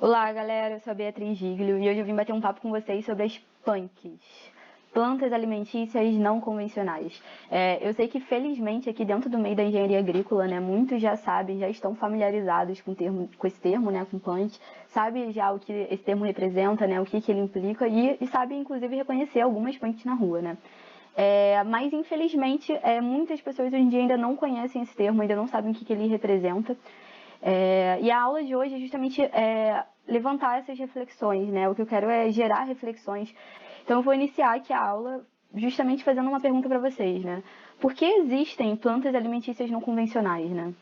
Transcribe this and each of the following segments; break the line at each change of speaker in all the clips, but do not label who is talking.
Olá, galera, eu sou a Beatriz Giglio e hoje eu vim bater um papo com vocês sobre as punks, plantas alimentícias não convencionais. Eu sei que, felizmente, aqui dentro do meio da engenharia agrícola, né, muitos já sabem, já estão familiarizados com esse termo, né, com punk, sabem já o que esse termo representa, né, o que ele implica e sabem, inclusive, reconhecer algumas punks na rua, né. Mas, infelizmente, muitas pessoas hoje em dia ainda não conhecem esse termo, ainda não sabem o que ele representa. E a aula de hoje é justamente levantar essas reflexões, né? O que eu quero é gerar reflexões. Então eu vou iniciar aqui a aula justamente fazendo uma pergunta para vocês, né? Por que existem plantas alimentícias não convencionais, né?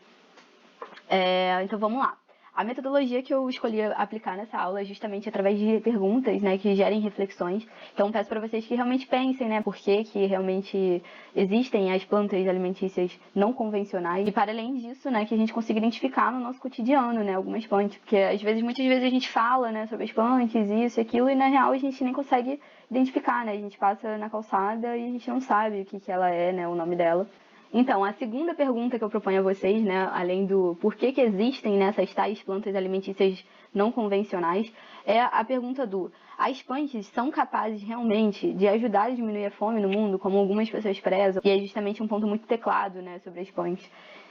Então vamos lá. A metodologia que eu escolhi aplicar nessa aula é justamente através de perguntas, né, que gerem reflexões. Então peço para vocês que realmente pensem, né, por que realmente existem as plantas alimentícias não convencionais e para além disso, né, que a gente consiga identificar no nosso cotidiano, né, algumas plantas, porque muitas vezes a gente fala, né, sobre as plantas, isso e aquilo e na real a gente nem consegue identificar, né, a gente passa na calçada e a gente não sabe o que ela é, né, o nome dela. Então, a segunda pergunta que eu proponho a vocês, né, além do por que existem nessas tais plantas alimentícias não convencionais, é a pergunta do: as punks são capazes realmente de ajudar a diminuir a fome no mundo, como algumas pessoas prezam? E é justamente um ponto muito teclado, né, sobre as punks.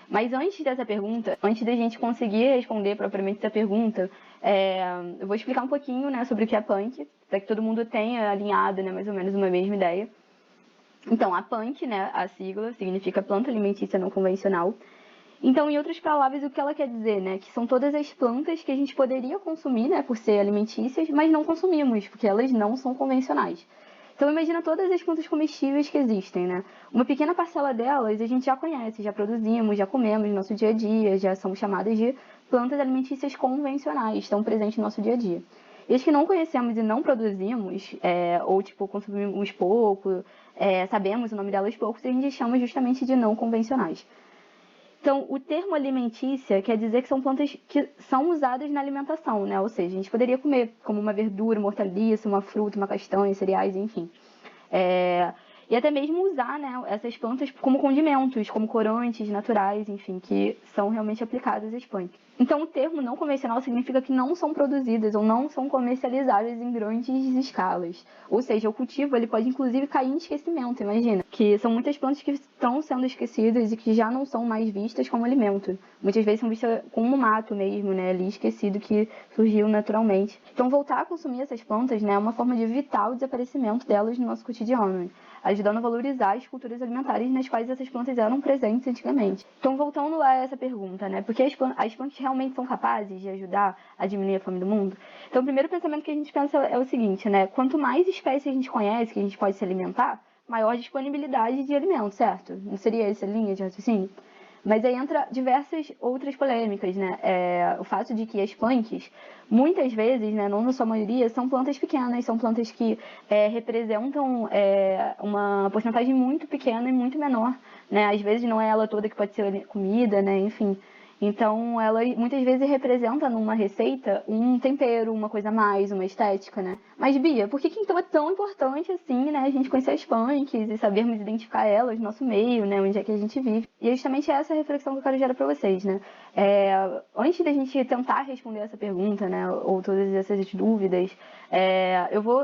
Mas antes dessa pergunta, antes da gente conseguir responder propriamente essa pergunta, eu vou explicar um pouquinho, né, sobre o que é punk, para que todo mundo tenha alinhado, né, mais ou menos uma mesma ideia. Então, a punk, né, a sigla, significa planta alimentícia não convencional. Então, em outras palavras, o que ela quer dizer, né, que são todas as plantas que a gente poderia consumir, né, por ser alimentícias, mas não consumimos, porque elas não são convencionais. Então, imagina todas as plantas comestíveis que existem, né? Uma pequena parcela delas a gente já conhece, já produzimos, já comemos no nosso dia a dia, já são chamadas de plantas alimentícias convencionais, estão presentes no nosso dia a dia. E as que não conhecemos e não produzimos, ou tipo, consumimos pouco, sabemos o nome delas pouco, a gente chama justamente de não convencionais. Então, o termo alimentícia quer dizer que são plantas que são usadas na alimentação, né? Ou seja, a gente poderia comer como uma verdura, uma hortaliça, uma fruta, uma castanha, cereais, enfim. E até mesmo usar, né, essas plantas como condimentos, como corantes naturais, enfim, que são realmente aplicados às plantas. Então, o termo não convencional significa que não são produzidas ou não são comercializadas em grandes escalas. Ou seja, o cultivo ele pode inclusive cair em esquecimento, imagina. Que são muitas plantas que estão sendo esquecidas e que já não são mais vistas como alimento. Muitas vezes são vistas como um mato mesmo, né, ali esquecido que surgiu naturalmente. Então, voltar a consumir essas plantas, né, é uma forma de evitar o desaparecimento delas no nosso cotidiano, ajudando a valorizar as culturas alimentares nas quais essas plantas eram presentes antigamente. Então, voltando lá a essa pergunta, né, por que as plantas realmente são capazes de ajudar a diminuir a fome do mundo? Então, o primeiro pensamento que a gente pensa é o seguinte, né, quanto mais espécies a gente conhece que a gente pode se alimentar, maior disponibilidade de alimento, certo? Não seria essa a linha de raciocínio? Mas aí entra diversas outras polêmicas, né? O fato de que as punks, muitas vezes, né, não na sua maioria, são plantas pequenas, são plantas que representam uma porcentagem muito pequena e muito menor, né? Às vezes não é ela toda que pode ser comida, né? Enfim. Então, ela muitas vezes representa numa receita um tempero, uma coisa a mais, uma estética, né? Mas, Bia, por que então é tão importante, assim, né, a gente conhecer as punks e sabermos identificar elas no nosso meio, né, onde é que a gente vive? E é justamente essa reflexão que eu quero gerar para vocês, né? Antes da gente tentar responder essa pergunta, né, ou todas essas dúvidas,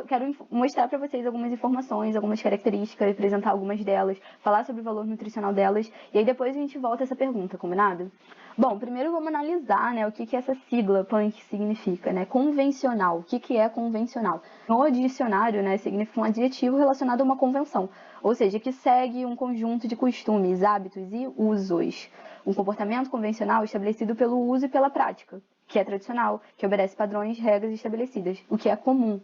quero mostrar para vocês algumas informações, algumas características, apresentar algumas delas, falar sobre o valor nutricional delas, e aí depois a gente volta a essa pergunta, combinado? Bom, primeiro vamos analisar, né, o que essa sigla punk significa, né? Convencional. O que é convencional? No dicionário, né, significa um adjetivo relacionado a uma convenção, ou seja, que segue um conjunto de costumes, hábitos e usos. Um comportamento convencional estabelecido pelo uso e pela prática, que é tradicional, que obedece padrões, regras estabelecidas, o que é comum.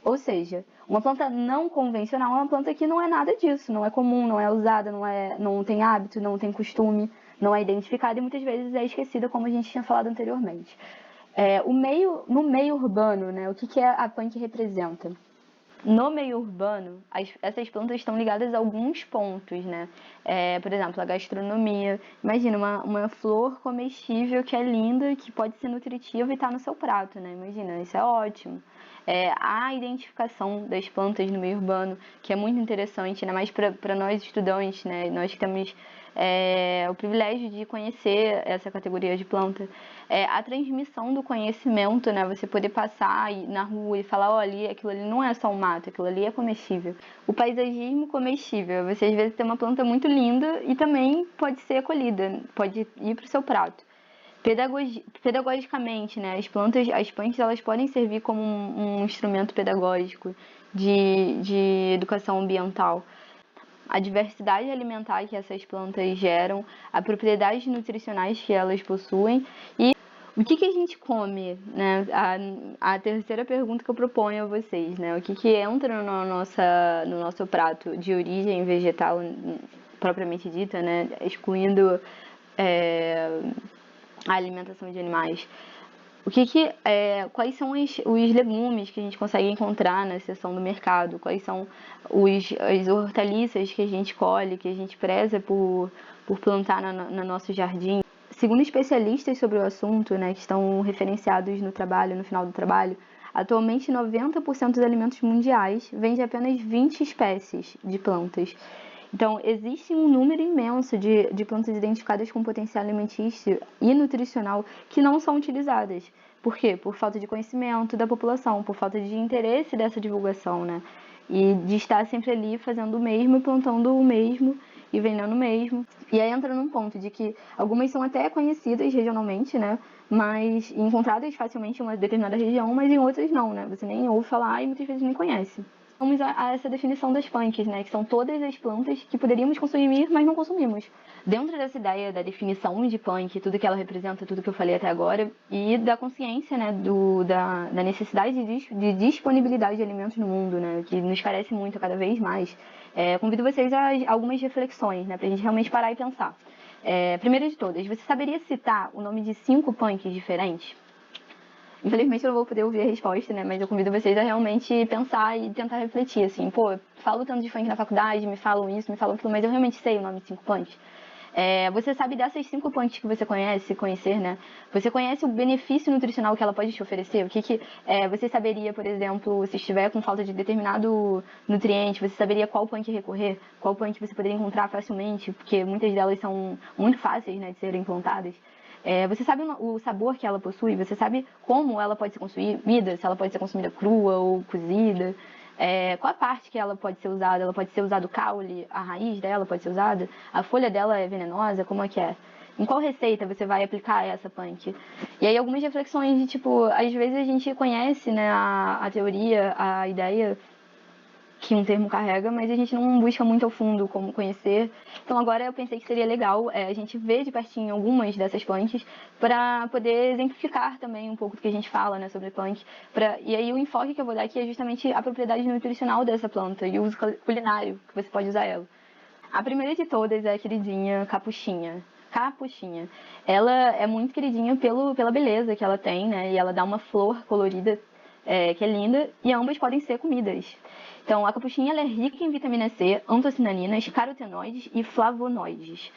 Ou seja, uma planta não convencional é uma planta que não é nada disso, não é comum, não é usada, não tem hábito, não tem costume, não é identificada e muitas vezes é esquecida, como a gente tinha falado anteriormente. No meio urbano, né, o que a punk representa? No meio urbano, essas plantas estão ligadas a alguns pontos, né? Por exemplo, a gastronomia. Imagina uma flor comestível que é linda, que pode ser nutritiva e está no seu prato, né? Imagina, isso é ótimo. A identificação das plantas no meio urbano, que é muito interessante, ainda mais para nós estudantes, né? Nós que temos o privilégio de conhecer essa categoria de planta, a transmissão do conhecimento, né? Você poder passar na rua e falar, olha, aquilo ali não é só um mato, aquilo ali é comestível. O paisagismo comestível, você às vezes tem uma planta muito linda e também pode ser acolhida, pode ir para o seu prato. Pedagogicamente, né, as punks, elas podem servir como um instrumento pedagógico de educação ambiental. A diversidade alimentar que essas plantas geram, as propriedades nutricionais que elas possuem e o que a gente come, né? A terceira pergunta que eu proponho a vocês, né? O que entra no nosso prato de origem vegetal propriamente dita, né? Excluindo a alimentação de animais. Quais são os legumes que a gente consegue encontrar na seção do mercado? Quais são as hortaliças que a gente colhe, que a gente preza por plantar no nosso jardim? Segundo especialistas sobre o assunto, né, que estão referenciados no final do trabalho, atualmente 90% dos alimentos mundiais vêm de apenas 20 espécies de plantas. Então, existe um número imenso de plantas identificadas com potencial alimentício e nutricional que não são utilizadas. Por quê? Por falta de conhecimento da população, por falta de interesse dessa divulgação, né? E de estar sempre ali fazendo o mesmo, plantando o mesmo e vendendo o mesmo. E aí entra num ponto de que algumas são até conhecidas regionalmente, né? Mas encontradas facilmente em uma determinada região, mas em outras não, né? Você nem ouve falar e muitas vezes nem conhece. Vamos a essa definição das punks, né? Que são todas as plantas que poderíamos consumir, mas não consumimos. Dentro dessa ideia da definição de punk, tudo que ela representa, tudo que eu falei até agora, e da consciência, né? Da necessidade de disponibilidade de alimentos no mundo, né? Que nos carece muito cada vez mais. Convido vocês a algumas reflexões, né? Pra gente realmente parar e pensar. Primeira de todas, você saberia citar o nome de 5 punks diferentes? Infelizmente eu não vou poder ouvir a resposta, né? Mas eu convido vocês a realmente pensar e tentar refletir, assim. Pô, falo tanto de funk na faculdade, me falam isso, me falam aquilo, mas eu realmente sei o nome de 5 punks. Você sabe dessas 5 punks que você conhecer, né? Você conhece o benefício nutricional que ela pode te oferecer? Você saberia, por exemplo, se estiver com falta de determinado nutriente, você saberia qual punk recorrer? Qual punk você poderia encontrar facilmente? Porque muitas delas são muito fáceis, né, de serem plantadas. Você sabe o sabor que ela possui? Você sabe como ela pode ser consumida? Se ela pode ser consumida crua ou cozida? Qual a parte que ela pode ser usada? Ela pode ser usada o caule, a raiz dela pode ser usada? A folha dela é venenosa? Como é que é? Em qual receita você vai aplicar essa punk? E aí algumas reflexões de tipo, às vezes a gente conhece, né, a teoria, a ideia que um termo carrega, mas a gente não busca muito ao fundo como conhecer. Então agora eu pensei que seria legal a gente ver de pertinho algumas dessas punks para poder exemplificar também um pouco do que a gente fala, né, sobre punk. E aí o enfoque que eu vou dar aqui é justamente a propriedade nutricional dessa planta e o uso culinário que você pode usar ela. A primeira de todas é a queridinha capuchinha. Capuchinha. Ela é muito queridinha pela beleza que ela tem, né? E ela dá uma flor colorida que é linda, e ambas podem ser comidas. Então, a capuchinha ela é rica em vitamina C, antocianinas, carotenoides e flavonoides.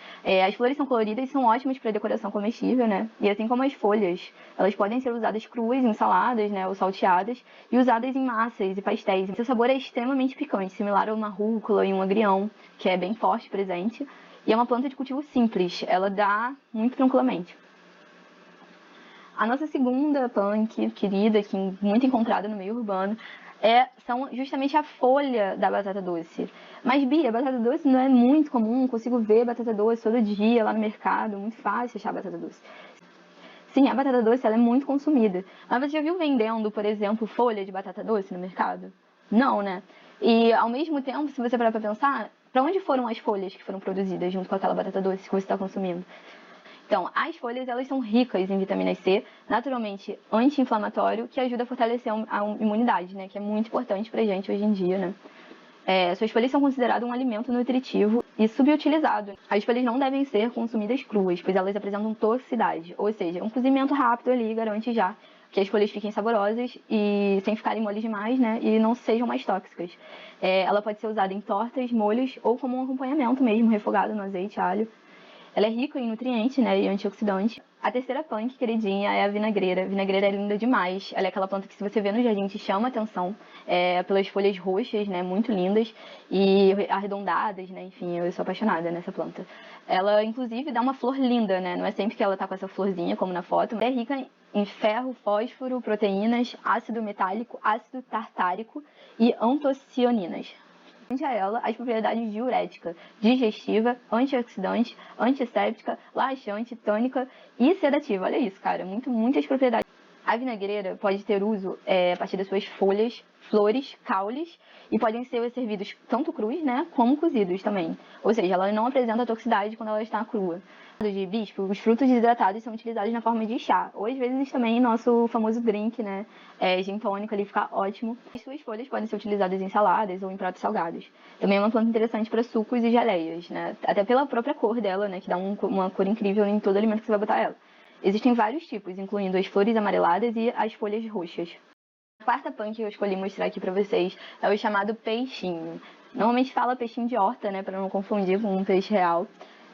As flores são coloridas e são ótimas para decoração comestível, né? E assim como as folhas, elas podem ser usadas cruas em saladas, né, ou salteadas, e usadas em massas e pastéis. Seu sabor é extremamente picante, similar a uma rúcula e um agrião, que é bem forte presente. E é uma planta de cultivo simples, ela dá muito tranquilamente. A nossa segunda punk querida, que muito encontrada no meio urbano, são justamente a folha da batata doce. Mas, Bia, batata doce não é muito comum, consigo ver batata doce todo dia lá no mercado, muito fácil achar batata doce. Sim, a batata doce ela é muito consumida. Mas você já viu vendendo, por exemplo, folha de batata doce no mercado? Não, né? E, ao mesmo tempo, se você parar pra pensar, para onde foram as folhas que foram produzidas junto com aquela batata doce que você está consumindo? Então, as folhas elas são ricas em vitamina C, naturalmente anti-inflamatório, que ajuda a fortalecer a imunidade, né? Que é muito importante pra gente hoje em dia, né? Suas folhas são consideradas um alimento nutritivo e subutilizado. As folhas não devem ser consumidas cruas, pois elas apresentam toxicidade, ou seja, um cozimento rápido ali garante já que as folhas fiquem saborosas e sem ficarem moles demais, né? E não sejam mais tóxicas. Ela pode ser usada em tortas, molhos ou como um acompanhamento mesmo, refogado no azeite, alho. Ela é rica em nutrientes, né, e antioxidantes. A terceira punk queridinha é a vinagreira. A vinagreira é linda demais. Ela é aquela planta que, se você vê no jardim, te chama atenção, pelas folhas roxas, né, muito lindas e arredondadas, né, enfim, eu sou apaixonada nessa planta. Ela, inclusive, dá uma flor linda, né, não é sempre que ela tá com essa florzinha, como na foto, mas é rica em ferro, fósforo, proteínas, ácido metálico, ácido tartárico e antocianinas. A ela as propriedades diurética, digestiva, antioxidante, antisséptica, laxante, tônica e sedativa. Olha isso, cara, muitas propriedades. A vinagreira pode ter uso a partir das suas folhas, flores, caules, e podem ser servidos tanto crus, né, como cozidos também. Ou seja, ela não apresenta toxicidade quando ela está crua. De hibisco, os frutos desidratados são utilizados na forma de chá, ou às vezes também nosso famoso drink, né, gin tônica, ali fica ótimo. As suas folhas podem ser utilizadas em saladas ou em pratos salgados. Também é uma planta interessante para sucos e geleias, né, até pela própria cor dela, né, que dá uma cor incrível em todo alimento que você vai botar ela. Existem vários tipos, incluindo as flores amareladas e as folhas roxas. A quarta punk que eu escolhi mostrar aqui pra vocês é o chamado peixinho. Normalmente fala peixinho de horta, né, para não confundir com um peixe real.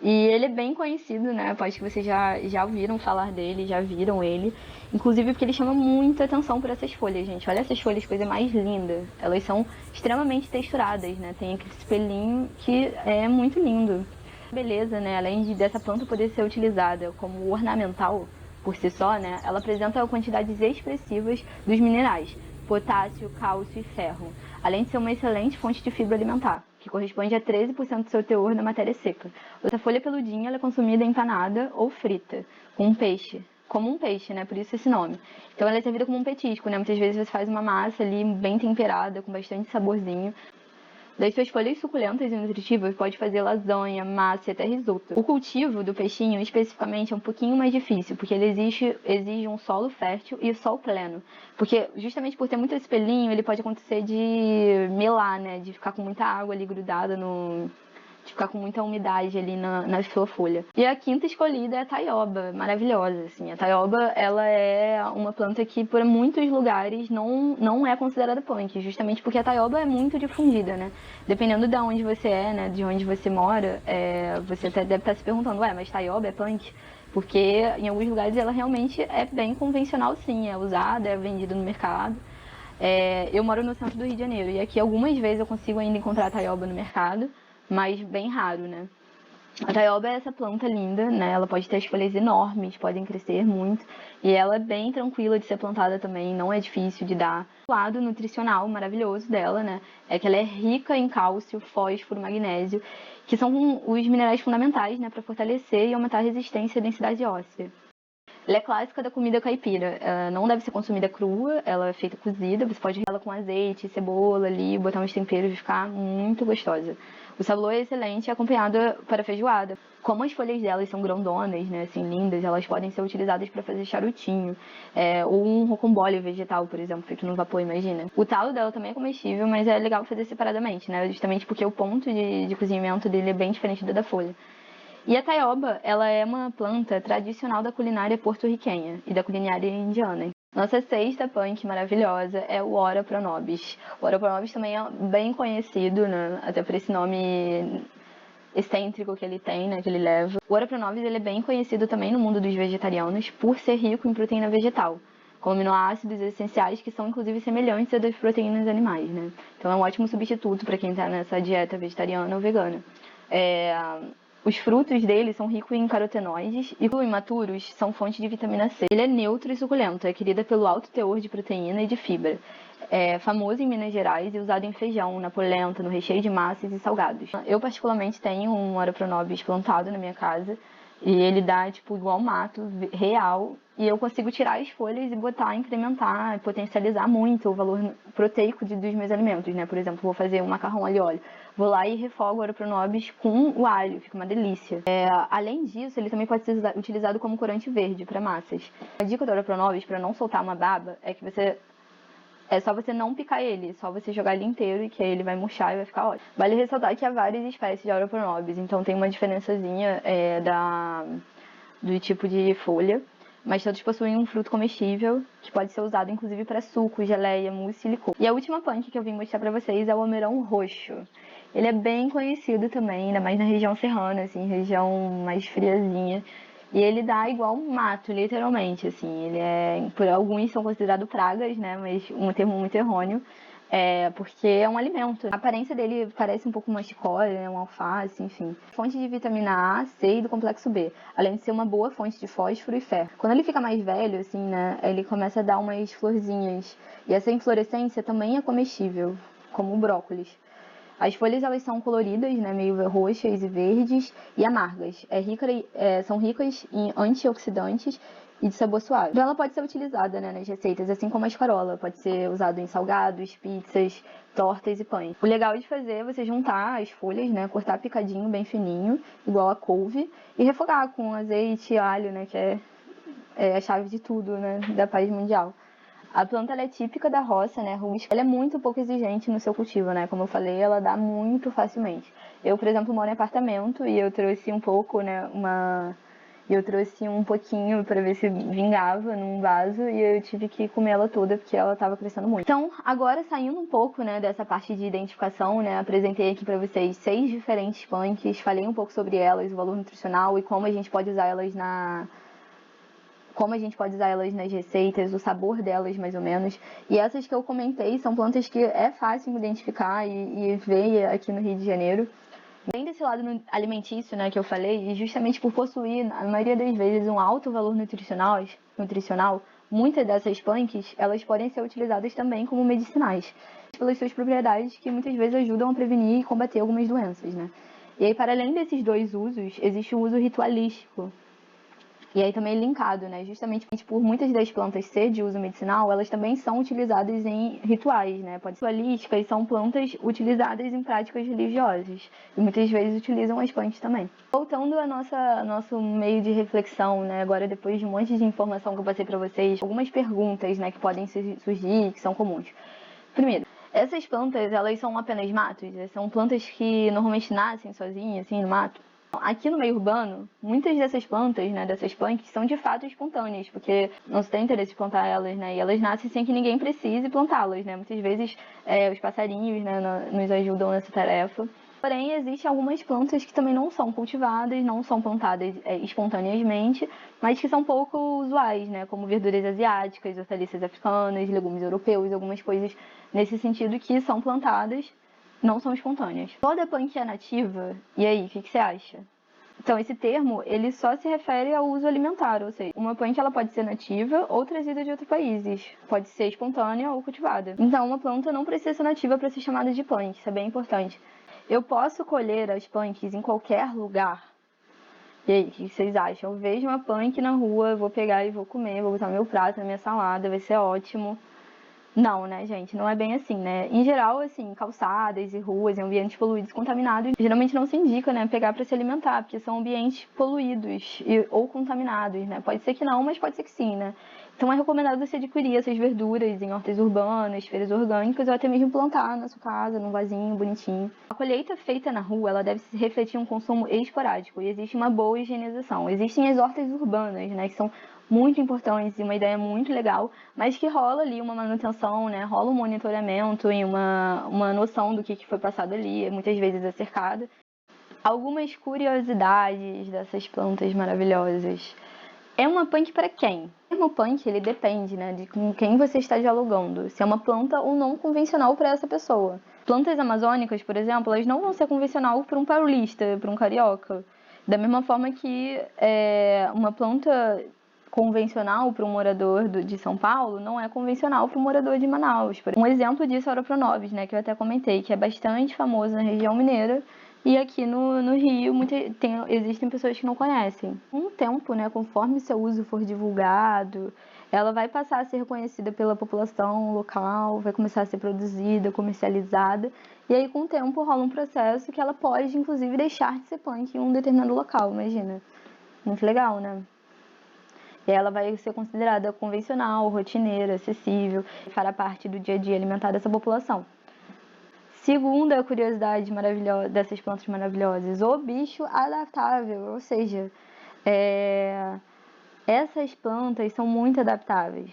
E ele é bem conhecido, né, aposto que vocês já ouviram falar dele, já viram ele. Inclusive porque ele chama muita atenção por essas folhas, gente. Olha essas folhas, coisa mais linda. Elas são extremamente texturadas, né, tem aquele pelinho que é muito lindo. Beleza, né, além dessa planta poder ser utilizada como ornamental por si só, né, ela apresenta quantidades expressivas dos minerais, potássio, cálcio e ferro, além de ser uma excelente fonte de fibra alimentar, que corresponde a 13% do seu teor na matéria seca. Essa folha peludinha ela é consumida empanada ou frita, com um peixe, como um peixe, né, por isso esse nome. Então ela é servida como um petisco, né, muitas vezes você faz uma massa ali bem temperada, com bastante saborzinho. Das suas folhas suculentas e nutritivas, pode fazer lasanha, massa e até risoto. O cultivo do peixinho, especificamente, é um pouquinho mais difícil, porque ele exige um solo fértil e sol pleno. Porque, justamente por ter muito esse pelinho, ele pode acontecer de melar, né? De ficar com muita água ali grudada de ficar com muita umidade ali na sua folha. E a quinta escolhida é a taioba, maravilhosa, assim. A taioba, ela é uma planta que, por muitos lugares, não é considerada punk, justamente porque a taioba é muito difundida, né? Dependendo de onde você é, né, de onde você mora, você até deve estar se perguntando, ué, mas taioba é punk? Porque em alguns lugares ela realmente é bem convencional, sim, é usada, é vendida no mercado. Eu moro no centro do Rio de Janeiro e aqui algumas vezes eu consigo ainda encontrar a taioba no mercado, mas bem raro, né? A taioba é essa planta linda, né? Ela pode ter as folhas enormes, podem crescer muito, e ela é bem tranquila de ser plantada também, não é difícil de dar. O lado nutricional maravilhoso dela, né, é que ela é rica em cálcio, fósforo, magnésio, que são os minerais fundamentais, né, para fortalecer e aumentar a resistência e a densidade óssea. Ela é clássica da comida caipira. Ela não deve ser consumida crua, ela é feita cozida. Você pode ela com azeite, cebola ali, botar uns temperos e ficar muito gostosa. O sabor é excelente e acompanhada para feijoada. Como as folhas delas são grandonas, né, assim, lindas, elas podem ser utilizadas para fazer charutinho. Ou um rocambole vegetal, por exemplo, feito no vapor, imagina. O talo dela também é comestível, mas é legal fazer separadamente, né, justamente porque o ponto de cozimento dele é bem diferente do da folha. E a taioba, ela é uma planta tradicional da culinária porto-riquenha e da culinária indiana. Nossa sexta punk maravilhosa é o Ora pronobis. O Ora pronobis também é bem conhecido, né, até por esse nome excêntrico que ele tem, né, que ele leva. O Ora pronobis ele é bem conhecido também no mundo dos vegetarianos por ser rico em proteína vegetal, com aminoácidos essenciais que são inclusive semelhantes a das proteínas animais, né? Então é um ótimo substituto para quem está nessa dieta vegetariana ou vegana. Os frutos dele são ricos em carotenoides e, imaturos, são fonte de vitamina C. Ele é neutro e suculento, é querido pelo alto teor de proteína e de fibra. É famoso em Minas Gerais e usado em feijão, na polenta, no recheio de massas e salgados. Eu, particularmente, tenho um Ora pronobis plantado na minha casa e ele dá, tipo, igual mato, real. E eu consigo tirar as folhas e botar, incrementar, potencializar muito o valor proteico dos meus alimentos, né? Por exemplo, vou fazer um macarrão alho e óleo. Vou lá e refogo o Ora pronobis com o alho, fica uma delícia. Além disso, ele também pode ser utilizado como corante verde para massas. A dica do Ora pronobis para não soltar uma baba é que é só você não picar ele, só você jogar ele inteiro e que aí ele vai murchar e vai ficar ótimo. Vale ressaltar que há várias espécies de Ora pronobis, então tem uma diferençazinha do tipo de folha, mas todos possuem um fruto comestível que pode ser usado inclusive para suco, geleia, mousse e licor. E a última punk que eu vim mostrar para vocês é o almeirão roxo. Ele é bem conhecido também, ainda mais na região serrana, assim, região mais friazinha. E ele dá igual um mato, literalmente, assim. Ele por alguns são considerados pragas, né? Mas um termo muito errôneo. Porque é um alimento. A aparência dele parece um pouco uma chicória, né? Um alface, enfim. Fonte de vitamina A, C e do complexo B. Além de ser uma boa fonte de fósforo e ferro. Quando ele fica mais velho, assim, né? Ele começa a dar umas florzinhas. E essa inflorescência também é comestível, como o brócolis. As folhas, elas são coloridas, né, meio roxas e verdes e amargas. São ricas em antioxidantes e de sabor suave. Então ela pode ser utilizada, né, nas receitas, assim como a escarola. Pode ser usado em salgados, pizzas, tortas e pães. O legal de fazer é você juntar as folhas, né, cortar picadinho bem fininho, igual a couve, e refogar com azeite e alho, né, que é a chave de tudo, né, da paz mundial. A planta ela é típica da roça, né, rústica. Ela é muito pouco exigente no seu cultivo, né? Como eu falei, ela dá muito facilmente. Eu, por exemplo, moro em apartamento e eu trouxe um pouco, né, eu trouxe um pouquinho para ver se vingava num vaso e eu tive que comer ela toda porque ela estava crescendo muito. Então, agora saindo um pouco, né, dessa parte de identificação, né, apresentei aqui para vocês 6 diferentes punks, falei um pouco sobre elas, o valor nutricional e como a gente pode usar elas nas receitas, o sabor delas mais ou menos. E essas que eu comentei são plantas que é fácil identificar e ver aqui no Rio de Janeiro. Além desse lado alimentício, né, que eu falei, e justamente por possuir, na maioria das vezes, um alto valor nutricional, muitas dessas punks, elas podem ser utilizadas também como medicinais, pelas suas propriedades que muitas vezes ajudam a prevenir e combater algumas doenças, né. E aí, para além desses dois usos, existe um uso ritualístico. E aí também linkado, né? Justamente por muitas das plantas ser de uso medicinal, elas também são utilizadas em rituais, né? Pode ser ritualísticas, são plantas utilizadas em práticas religiosas. E muitas vezes utilizam as plantas também. Voltando ao nosso meio de reflexão, né? Agora, depois de um monte de informação que eu passei para vocês, algumas perguntas, né, que podem surgir, que são comuns. Primeiro, essas plantas, elas são apenas matos? São plantas que normalmente nascem sozinhas, assim, no mato? Aqui no meio urbano, muitas dessas plantas, né, dessas plantas, são de fato espontâneas, porque não se tem interesse em plantar elas, né, e elas nascem sem que ninguém precise plantá-las, né. Muitas vezes os passarinhos, né, nos ajudam nessa tarefa. Porém, existem algumas plantas que também não são cultivadas, não são plantadas espontaneamente, mas que são pouco usuais, né, como verduras asiáticas, hortaliças africanas, legumes europeus, algumas coisas nesse sentido que são plantadas, não são espontâneas. Toda punk é nativa? E aí, o que você acha? Então, esse termo, ele só se refere ao uso alimentar, ou seja, uma punk ela pode ser nativa ou trazida de outros países, pode ser espontânea ou cultivada. Então, uma planta não precisa ser nativa para ser chamada de punk, isso é bem importante. Eu posso colher as punks em qualquer lugar? E aí, o que vocês acham? Eu vejo uma punk na rua, eu vou pegar e vou comer, vou botar no meu prato, na minha salada, vai ser ótimo. Não, né, gente? Não é bem assim, né? Em geral, assim, calçadas e ruas e ambientes poluídos, contaminados, geralmente não se indica, né, pegar para se alimentar, porque são ambientes poluídos ou contaminados, né? Pode ser que não, mas pode ser que sim, né? Então é recomendado você adquirir essas verduras em hortas urbanas, feiras orgânicas ou até mesmo plantar na sua casa, num vasinho bonitinho. A colheita feita na rua, ela deve se refletir um consumo esporádico e existe uma boa higienização. Existem as hortas urbanas, né, que são muito importantes e uma ideia muito legal, mas que rola ali uma manutenção, né? Rola um monitoramento e uma noção do que foi passado ali, muitas vezes é cercada. Algumas curiosidades dessas plantas maravilhosas. É uma punk para quem? O termo punk, ele depende, né, de com quem você está dialogando, se é uma planta ou não convencional para essa pessoa. Plantas amazônicas, por exemplo, elas não vão ser convencional para um paulista, para um carioca. Da mesma forma que uma planta convencional para um morador de São Paulo não é convencional para um morador de Manaus. Um exemplo disso é o Oropronovis, né, que eu até comentei, que é bastante famoso na região mineira e aqui no Rio existem pessoas que não conhecem. Com o tempo, né, conforme seu uso for divulgado, ela vai passar a ser reconhecida pela população local, vai começar a ser produzida, comercializada, e aí com o tempo rola um processo que ela pode, inclusive, deixar de ser punk em um determinado local, imagina. Muito legal, né? E ela vai ser considerada convencional, rotineira, acessível, fará parte do dia a dia alimentar dessa população. Segunda curiosidade maravilhosa dessas plantas maravilhosas, o bicho adaptável, ou seja, essas plantas são muito adaptáveis.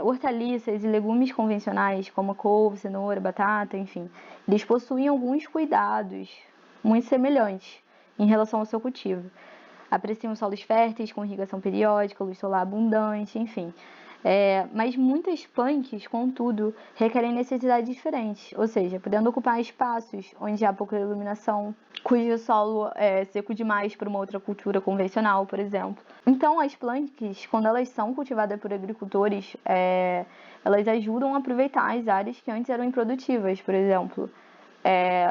Hortaliças e legumes convencionais, como couve, cenoura, batata, enfim, eles possuem alguns cuidados muito semelhantes em relação ao seu cultivo. apreciam solos férteis com irrigação periódica, luz solar abundante, enfim. Mas muitas punks, contudo, requerem necessidades diferentes, ou seja, podendo ocupar espaços onde há pouca iluminação, cujo solo é seco demais para uma outra cultura convencional, por exemplo. Então, as punks, quando elas são cultivadas por agricultores, elas ajudam a aproveitar as áreas que antes eram improdutivas, por exemplo.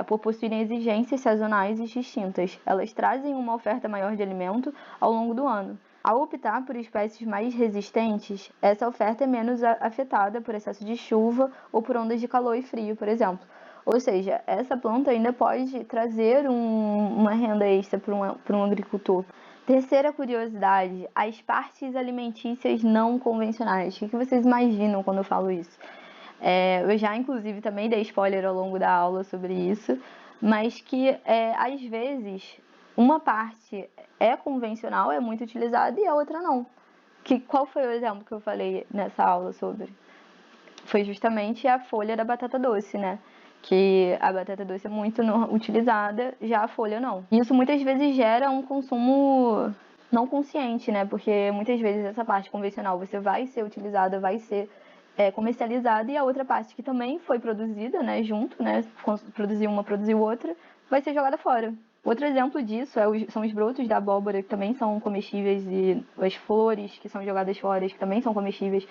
Por possuírem exigências sazonais distintas. Elas trazem uma oferta maior de alimento ao longo do ano. Ao optar por espécies mais resistentes, essa oferta é menos afetada por excesso de chuva ou por ondas de calor e frio, por exemplo. Ou seja, essa planta ainda pode trazer uma renda extra para um agricultor. Terceira curiosidade, as partes alimentícias não convencionais. O que vocês imaginam quando eu falo isso? Eu já, inclusive, também dei spoiler ao longo da aula sobre isso, mas que, às vezes, uma parte é convencional, é muito utilizada, e a outra não. Qual foi o exemplo que eu falei nessa aula sobre? Foi justamente a folha da batata doce, né? Que a batata doce é muito utilizada, já a folha não. Isso muitas vezes gera um consumo não consciente, né? Porque muitas vezes essa parte convencional você vai ser utilizada, vai ser comercializada, e a outra parte que também foi produzida, né, junto, né, produziu uma, produziu outra, vai ser jogada fora. Outro exemplo disso são os brotos da abóbora, que também são comestíveis, e as flores que são jogadas fora, que também são comestíveis.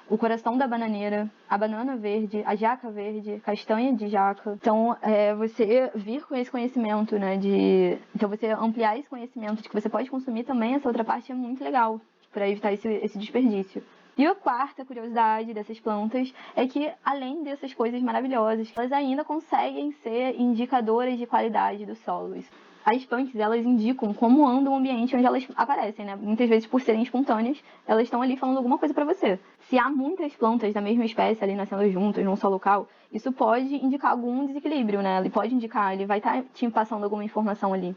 O coração da bananeira, a banana verde, a jaca verde, castanha de jaca. Então, você vir com esse conhecimento, né, então você ampliar esse conhecimento de que você pode consumir também essa outra parte é muito legal, para evitar esse desperdício. E a quarta curiosidade dessas plantas é que, além dessas coisas maravilhosas, elas ainda conseguem ser indicadoras de qualidade do solo. As punks, elas indicam como anda o ambiente onde elas aparecem, né? Muitas vezes, por serem espontâneas, elas estão ali falando alguma coisa para você. Se há muitas plantas da mesma espécie ali nascendo juntas num só local, isso pode indicar algum desequilíbrio, né? Ele vai estar te passando alguma informação ali.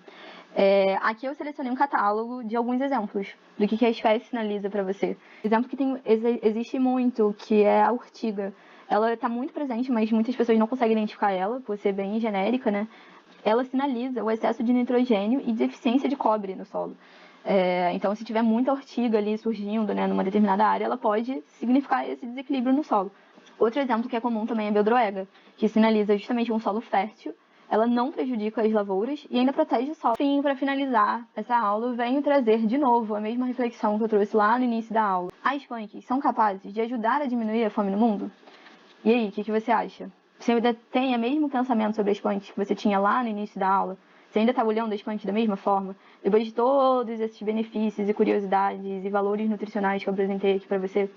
Aqui eu selecionei um catálogo de alguns exemplos do que a espécie sinaliza para você. Exemplo que existe muito, que é a urtiga. Ela está muito presente, mas muitas pessoas não conseguem identificar ela, por ser bem genérica, né? Ela sinaliza o excesso de nitrogênio e deficiência de cobre no solo. Então, se tiver muita ortiga ali surgindo, né, numa determinada área, ela pode significar esse desequilíbrio no solo. Outro exemplo que é comum também é a beldroega, que sinaliza justamente um solo fértil. Ela não prejudica as lavouras e ainda protege o solo. Enfim, para finalizar essa aula, eu venho trazer de novo a mesma reflexão que eu trouxe lá no início da aula. As punks são capazes de ajudar a diminuir a fome no mundo? E aí, o que você acha? Você ainda tem o mesmo pensamento sobre as punks que você tinha lá no início da aula? Você ainda está olhando as punks da mesma forma? Depois de todos esses benefícios e curiosidades e valores nutricionais que eu apresentei aqui para você?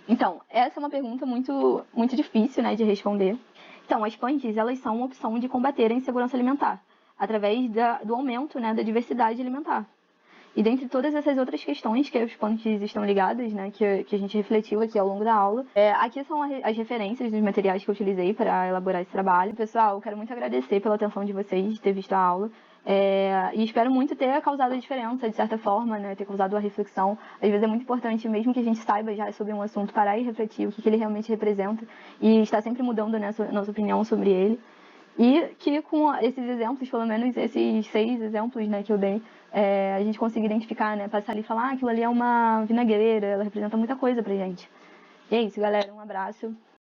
Então, essa é uma pergunta muito, muito difícil, né, de responder. Então, as punks, elas são uma opção de combater a insegurança alimentar, através do aumento, né, da diversidade alimentar. E dentre todas essas outras questões que os punks estão ligadas, né, que a gente refletiu aqui ao longo da aula, aqui são as referências dos materiais que eu utilizei para elaborar esse trabalho. Pessoal, eu quero muito agradecer pela atenção de vocês, de ter visto a aula. E espero muito ter causado a diferença, de certa forma, né, ter causado a reflexão. Às vezes é muito importante, mesmo que a gente saiba já sobre um assunto, parar e refletir o que ele realmente representa e estar sempre mudando, né, nossa opinião sobre ele. E que com esses exemplos, pelo menos esses 6 exemplos, né, que eu dei, a gente consiga identificar, né, passar ali e falar, aquilo ali é uma vinagreira, ela representa muita coisa pra gente. E é isso, galera, um abraço.